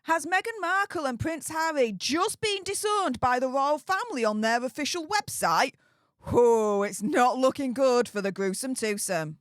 Has Meghan Markle and Prince Harry just been disowned by the royal family on their official website? Oh, it's not looking good for the gruesome twosome.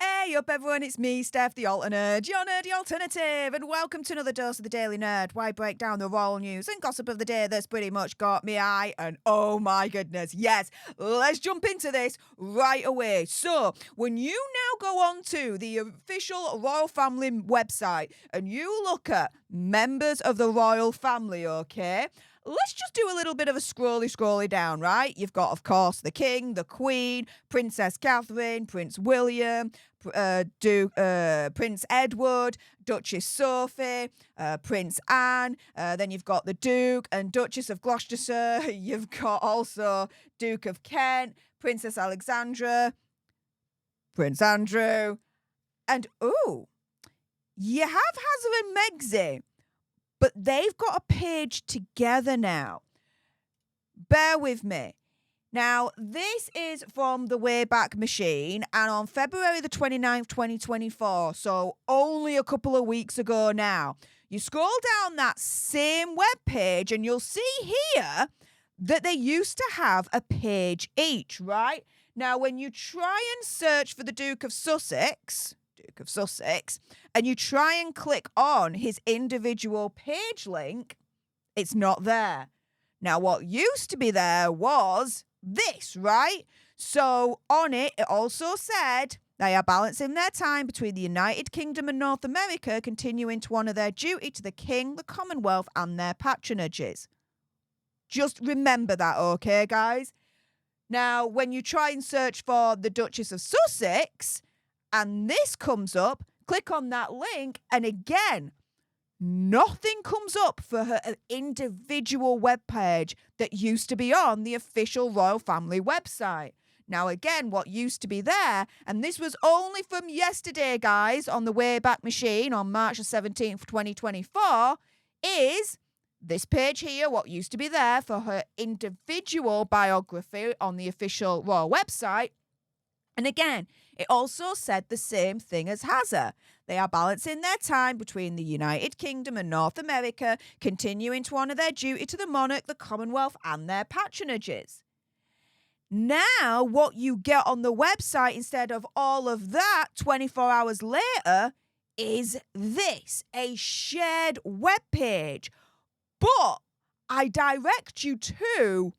Hey up everyone, it's me, Stef, the Alternerd, your nerdy alternative, and welcome to another dose of the Daily Nerd, where I break down the royal news and gossip of the day that's pretty much got me eye, and oh my goodness, yes, let's jump into this right away. So, when you now go on to the official royal family website, and you look at members of the royal family, okay? Let's just do a little bit of a scrolly down, right? You've got, of course, the King, the Queen, Princess Catherine, Prince William, Prince Edward, Duchess Sophie, Prince Anne. Then you've got the Duke and Duchess of Gloucestershire. You've got also Duke of Kent, Princess Alexandra, Prince Andrew. And, you have Hazard and Megxit. But they've got a page together now. Bear with me. Now, this is from the Wayback Machine, and on February the 29th, 2024, so only a couple of weeks ago now, you scroll down that same webpage and you'll see here that they used to have a page each, right? Now, when you try and search for the Duke of Sussex, and you try and click on his individual page link, it's not there. Now, what used to be there was this, right? So on it also said they are balancing their time between the United Kingdom and North America, continuing to honour their duty to the King, the Commonwealth, and their patronages. Just remember that, okay, guys? Now, when you try and search for the Duchess of Sussex, and this comes up, click on that link, and again, nothing comes up for her individual webpage that used to be on the official royal family website. Now, again, what used to be there, and this was only from yesterday, guys, on the Wayback Machine on March the 17th, 2024, is this page here, what used to be there for her individual biography on the official royal website. And again, it also said the same thing as Hazard. They are balancing their time between the United Kingdom and North America, continuing to honour their duty to the monarch, the Commonwealth, and their patronages. Now, what you get on the website instead of all of that 24 hours later is this, a shared webpage. But I direct you to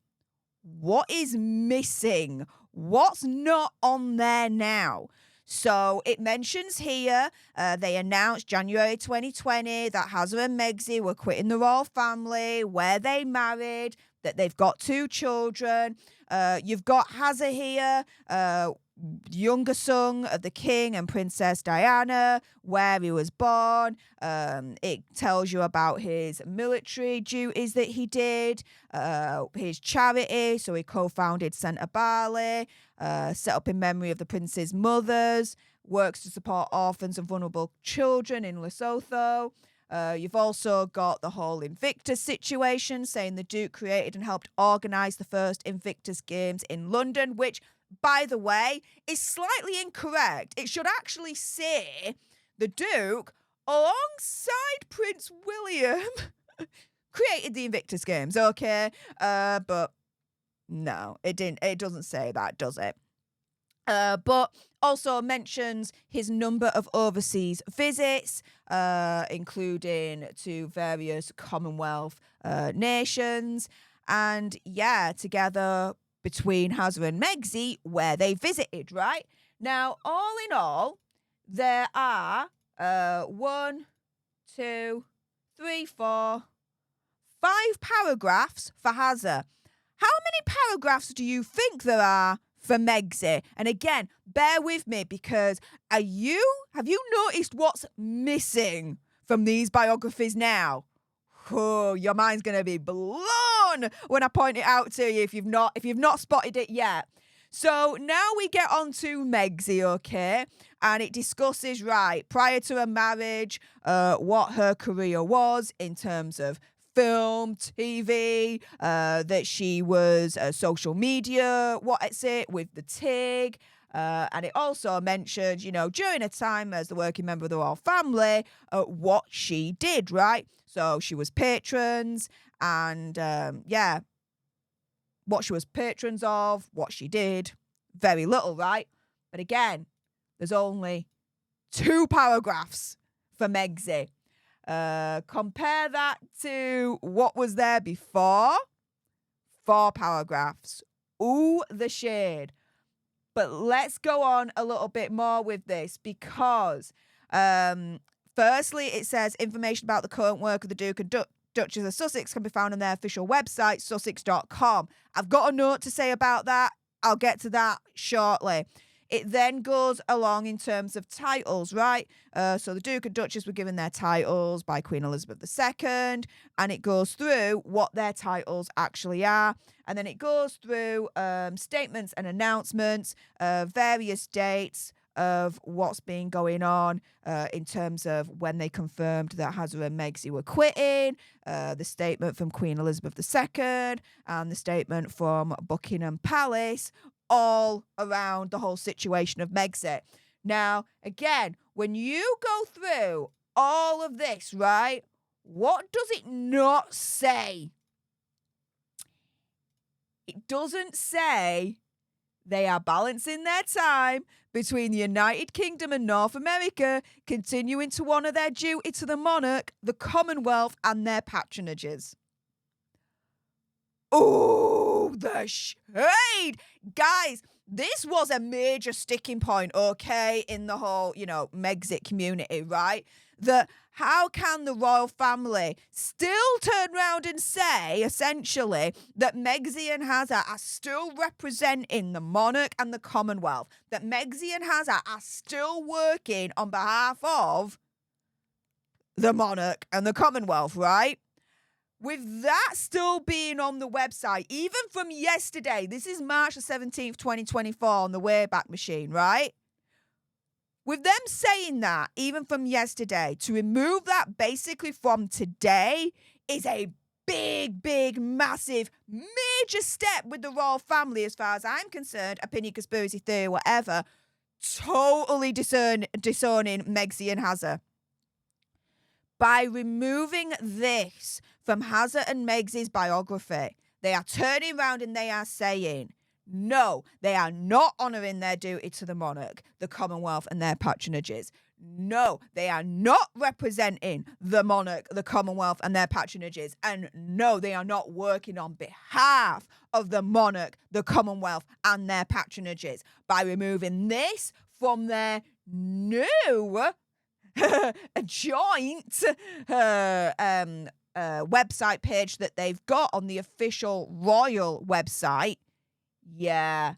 what is missing. What's not on there now? So it mentions here, they announced January 2020 that Hazard and Megxit were quitting the royal family, where they married, that they've got 2 children. You've got Hazard here, younger son of the King and Princess Diana, where he was born. It tells you about his military duties that he did, his charity. So he co-founded Centre Barley, set up in memory of the prince's mothers, works to support orphans and vulnerable children in Lesotho. You've also got the whole Invictus situation, saying the Duke created and helped organise the first Invictus Games in London, which, by the way, is slightly incorrect. It should actually say the Duke, alongside Prince William, created the Invictus Games, okay? But no, it didn't. It doesn't say that, does it? But also mentions his number of overseas visits, including to various Commonwealth nations. And yeah, together between Hazard and Megxit, where they visited, right? Now, all in all, there are 1, 2, 3, 4, 5 paragraphs for Hazard. How many paragraphs do you think there are for Megxit? And again, bear with me, because have you noticed what's missing from these biographies now? Oh, your mind's going to be blown when I point it out to you if you've not spotted it yet. So now we get on to Megxit, okay? And it discusses, right, prior to her marriage, what her career was in terms of film, TV, that she was social media, what's it, with the TIG. And it also mentioned, during her time as the working member of the royal family, what she did, right? So she was patrons and, what she was patrons of, what she did, very little, right? But again, there's only 2 paragraphs for Megxit. Compare that to what was there before. 4 paragraphs. Ooh, the shade. But let's go on a little bit more with this because, firstly, it says information about the current work of the Duke and Duchess of Sussex can be found on their official website, sussex.com. I've got a note to say about that. I'll get to that shortly. It then goes along in terms of titles, right? So the Duke and Duchess were given their titles by Queen Elizabeth II, and it goes through what their titles actually are. And then it goes through statements and announcements, various dates of what's been going on in terms of when they confirmed that Hazza and Megxit were quitting, the statement from Queen Elizabeth II, and the statement from Buckingham Palace, all around the whole situation of Megxit. Now, again, when you go through all of this, right, what does it not say? It doesn't say they are balancing their time between the United Kingdom and North America, continuing to honour their duty to the monarch, the Commonwealth, and their patronages. Oh, the shade! Guys, this was a major sticking point, okay, in the whole, Megxit community, right? That how can the royal family still turn around and say, essentially, that Megxit and Hazza are still representing the monarch and the Commonwealth? That Megxit and Hazza are still working on behalf of the monarch and the Commonwealth, right? With that still being on the website, even from yesterday, this is March the 17th, 2024 on the Wayback Machine, right? With them saying that, even from yesterday, to remove that basically from today is a big, massive, major step with the royal family as far as I'm concerned, opinion, conspiracy theory, whatever, totally disowning Megxit and Hazza. By removing this from Hazza and Megxit's biography, they are turning around and they are saying, no, they are not honouring their duty to the monarch, the Commonwealth, and their patronages. No, they are not representing the monarch, the Commonwealth, and their patronages. And no, they are not working on behalf of the monarch, the Commonwealth, and their patronages. By removing this from their new a joint website page that they've got on the official royal website, yeah,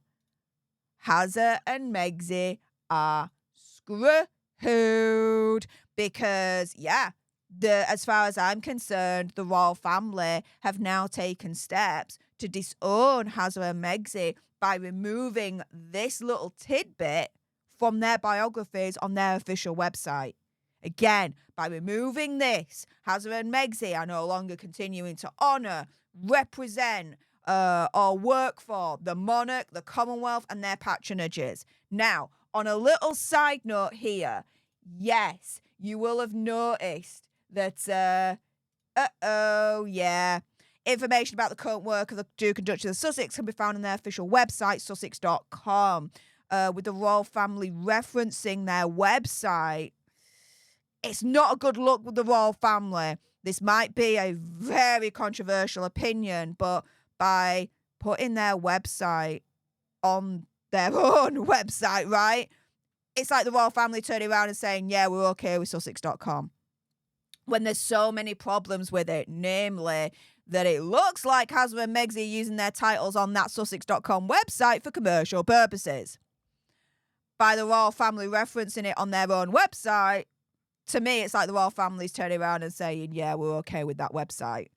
Hazza and Megxit are screwed because, as far as I'm concerned, the royal family have now taken steps to disown Hazza and Megxit by removing this little tidbit from their biographies on their official website. Again, by removing this, Hazza and Megxit are no longer continuing to honour, represent, or work for the monarch, the Commonwealth, and their patronages. Now, on a little side note here, yes, you will have noticed that, information about the current work of the Duke and Duchess of Sussex can be found on their official website, sussex.com, with the royal family referencing their website. It's not a good look with the royal family. This might be a very controversial opinion, but by putting their website on their own website, right? It's like the royal family turning around and saying, yeah, we're okay with sussex.com. When there's so many problems with it, namely that it looks like Hazza and Megxit are using their titles on that sussex.com website for commercial purposes. By the royal family referencing it on their own website, to me, it's like the royal family's turning around and saying, yeah, we're okay with that website.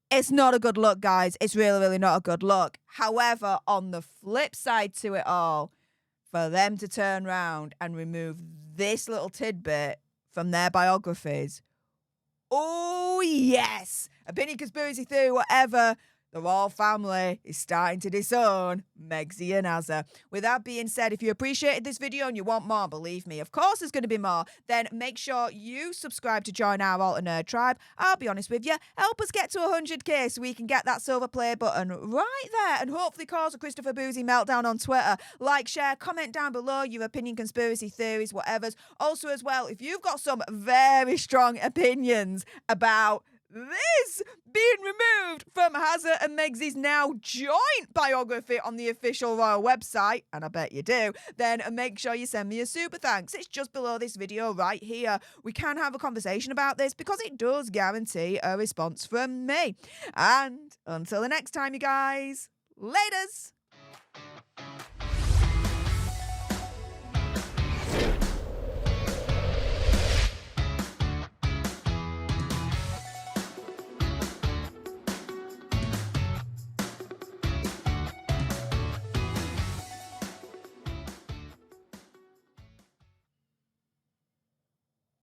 It's not a good look, guys. It's really not a good look. However, on the flip side to it all, for them to turn around and remove this little tidbit from their biographies, oh, yes. opinion, conspiracy theory, whatever, the royal family is starting to disown Megxit and Azza. With that being said, if you appreciated this video and you want more, believe me, of course there's going to be more, then make sure you subscribe to join our Alter Nerd tribe. I'll be honest with you, help us get to 100k so we can get that silver play button right there and hopefully cause a Christopher Boozy meltdown on Twitter. Like, share, comment down below your opinion, conspiracy theories, whatever's. Also as well, if you've got some very strong opinions about this being removed from Azza and Megxit's now joint biography on the official royal website, and I bet you do, then make sure you send me a super thanks. It's just below this video right here. We can have a conversation about this because it does guarantee a response from me. And until the next time, you guys, laters!